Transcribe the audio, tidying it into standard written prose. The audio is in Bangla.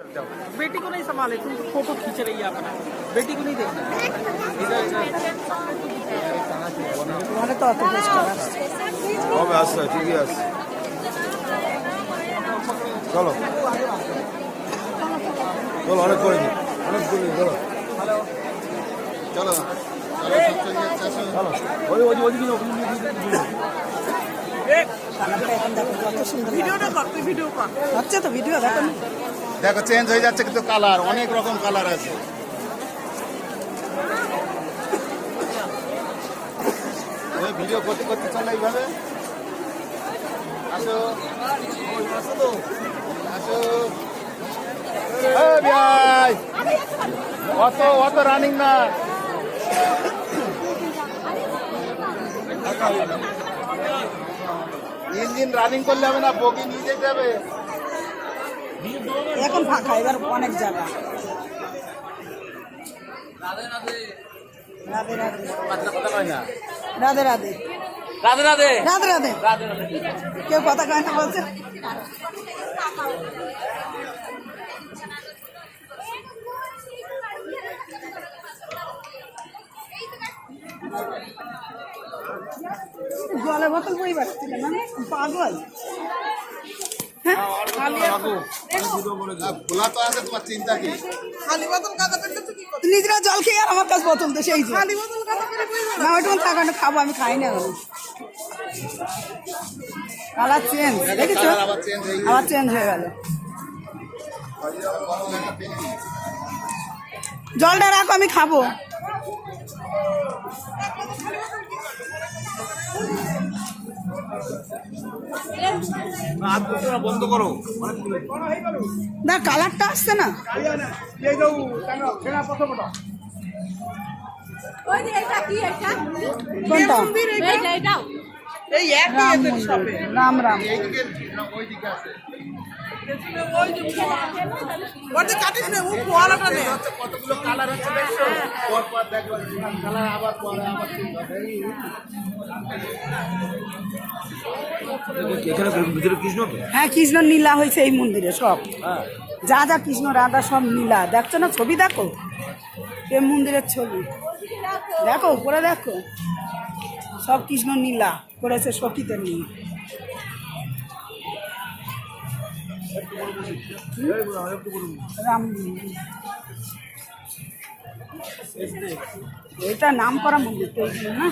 बेटी को नहीं संभाले, तुम फोटो खींच रही है अपना, बेटी को नहीं देखना। তোমার তো অত পরিষ্কার আসছে। হবে আসছে, ঠিকই আছে। চলো চলো, অনেক করিনি, অনেক করিনি, চলো চলো চলো, কালারটা এখন দেখো কত সুন্দর ভিডিওটা কর, তুই ভিডিও কর। হচ্ছে তো ভিডিও দেখো না? দেখো চেঞ্জ হয়ে যাচ্ছে, কিন্তু কালার অনেক রকম কালার আছে। ওই ভিডিও করতে করতে চলো এইভাবে। আসো আসো তো, আসো। ভাই অত অত রানিং না, ইঞ্জিন রানিং করলে হবে না, বগি নিয়ে যেতে হবে। এখন ফাঁকা, এবার অনেক জায়গা। রাধে রাধে রাধে রাধে রাধে রাধে রাধে। কেউ কথা কয় না বলছে। জলের বোতল বই বাড়ছিল না, পাগল। খোলা তো আছে, তোমার চিন্তা কি? নিজেরা জল খেয়ে আর আমার কাছে বোতল তো সেই যে না, ওইটুকু থাকা খাবো, আমি খাই না। কালার চেঞ্জ দেখেছো, আবার চেঞ্জ হয়ে গেল। জলটা রাখো, আমি খাবো। বন্ধ করো না, কালারটা আসছে না। কোনটা? এই একই এদের সবে। রাম রাম। ওটা কাটিস না, ও পোয়ালাটা নে। কতগুলো কালার হচ্ছে দেখছো, পর দেখো কালার আবার পরে আবার হ্যাঁ, কৃষ্ণ নীলা হয়েছে এই মন্দিরে সব। যা যা কৃষ্ণ রাধা সব নীলা, দেখছো না? ছবি দেখো, এই মন্দিরের ছবি দেখো, উপরে দেখো, সব কৃষ্ণ নীলা করেছে সখীদের নিয়ে। রাম, এটা নাম করা মন্দির তো এই না।